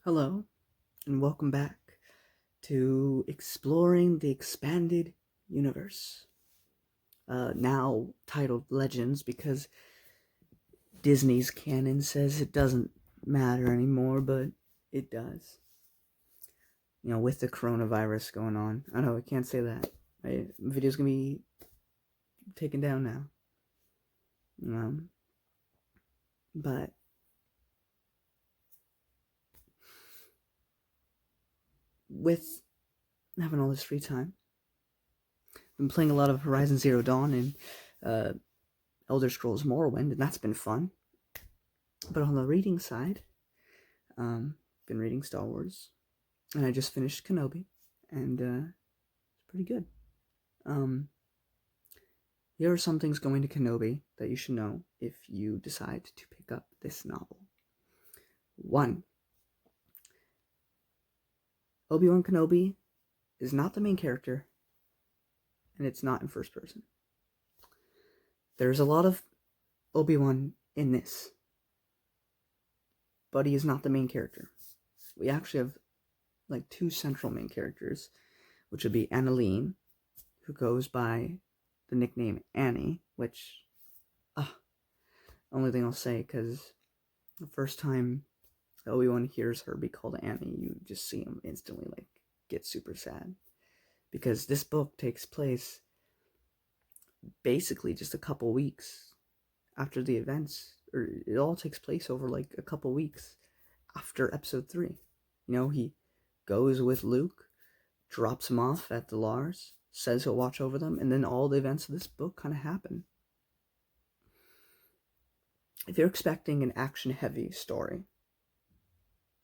Hello, and welcome back to Exploring the Expanded Universe. Now titled Legends because Disney's canon says it doesn't matter anymore, but it does. You know, with the coronavirus going on. I know I can't say that. My video's gonna be taken down now. But with having all this free time, I've been playing a lot of Horizon Zero Dawn and Elder Scrolls Morrowind, and that's been fun. But on the reading side, been reading Star Wars, and I just finished Kenobi, and it's pretty good. Here are some things going to Kenobi that you should know if you decide to pick up this novel. 1. Obi-Wan Kenobi is not the main character, and it's not in first person. There's a lot of Obi-Wan in this, but he is not the main character. We actually have like two central main characters, which would be Annalene, who goes by the nickname Annie, which, only thing I'll say, because the first time Obi-Wan hears her be called Annie, you just see him instantly, like, get super sad. Because this book takes place basically just a couple weeks after the events, or it all takes place over, like, a couple weeks after Episode 3. You know, he goes with Luke, drops him off at the Lars, says he'll watch over them, and then all the events of this book kind of happen. If you're expecting an action-heavy story,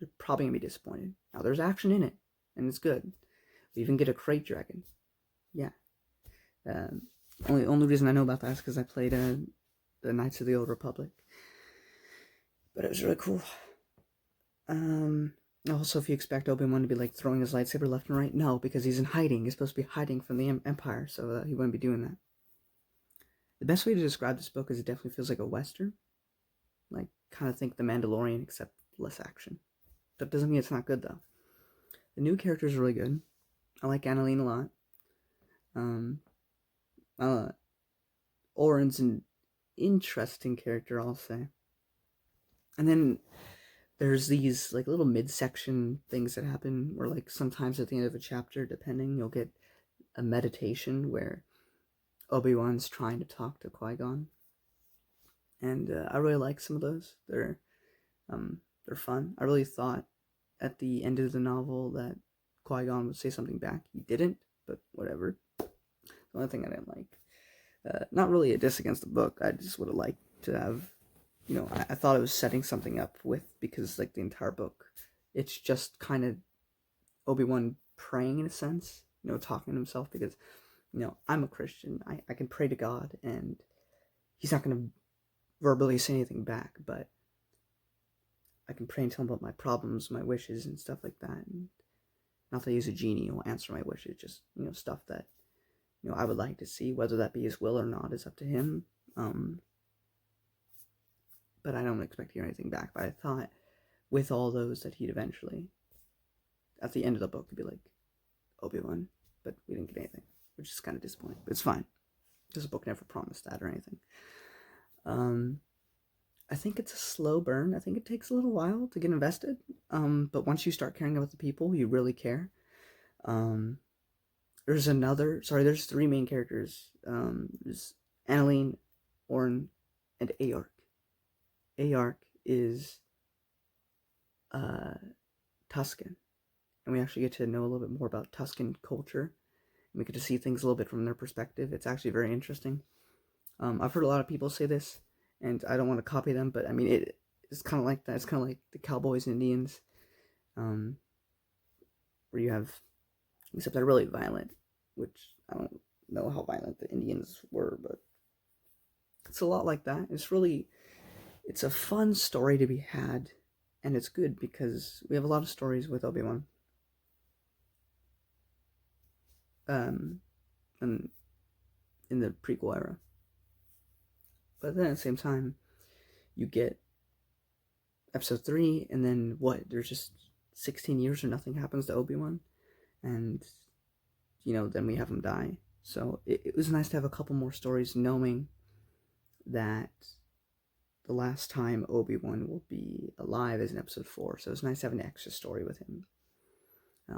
you're probably going to be disappointed. Now, there's action in it, and it's good. We even get a crate dragon. Yeah. Only reason I know about that is because I played the Knights of the Old Republic. But it was really cool. Also, if you expect Obi-Wan to be like throwing his lightsaber left and right, no, because he's in hiding. He's supposed to be hiding from the Empire, so he wouldn't be doing that. The best way to describe this book is it definitely feels like a Western. Like, kind of think The Mandalorian, except less action. That doesn't mean it's not good, though. The new character's really good. I like Annalene a lot. Oren's an interesting character, I'll say. And then there's these like little midsection things that happen where, like, sometimes at the end of a chapter, depending, you'll get a meditation where Obi-Wan's trying to talk to Qui-Gon. And I really like some of those. They're fun. I really thought at the end of the novel that Qui-Gon would say something back. He didn't, but whatever. The only thing I didn't like. Not really a diss against the book. I just would have liked to have, you know, I thought it was setting something up because like the entire book, it's just kind of Obi-Wan praying in a sense, you know, talking to himself, because, you know, I'm a Christian. I can pray to God, and he's not going to verbally say anything back, but I can pray and tell him about my problems, my wishes, and stuff like that. And not that he's a genie who will answer my wishes, just, you know, stuff that, you know, I would like to see. Whether that be his will or not is up to him. But I don't expect to hear anything back. But I thought with all those that he'd eventually, at the end of the book, to be like, Obi-Wan, but we didn't get anything, which is kind of disappointing. But it's fine, because the book never promised that or anything. I think it's a slow burn. I think it takes a little while to get invested. But once you start caring about the people, you really care. There's three main characters. There's Annalene, Oren, and Aark. Aark is Tusken, and we actually get to know a little bit more about Tusken culture, and we get to see things a little bit from their perspective. It's actually very interesting. I've heard a lot of people say this, and I don't want to copy them, but I mean, it's kind of like that. It's kind of like the Cowboys and Indians, where you have, except they're really violent, which I don't know how violent the Indians were, but it's a lot like that. It's a fun story to be had, and it's good because we have a lot of stories with Obi-Wan. And in the prequel era. But then at the same time, you get Episode 3, and then what? There's just 16 years or nothing happens to Obi-Wan, and then we have him die. So it was nice to have a couple more stories, knowing that the last time Obi-Wan will be alive is in episode 4. So it's nice to have an extra story with him.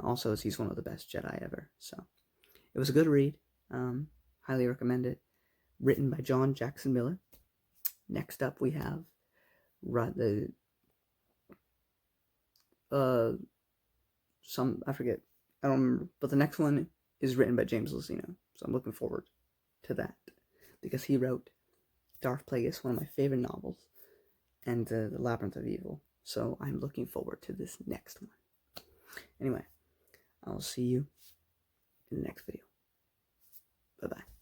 Also, as he's one of the best Jedi ever. So it was a good read. Highly recommend it. Written by John Jackson Miller. Next up, we have I forget. I don't remember. But the next one is written by James Luceno. So I'm looking forward to that, because he wrote Darth Plagueis, one of my favorite novels, and The Labyrinth of Evil. So I'm looking forward to this next one. Anyway, I'll see you in the next video. Bye-bye.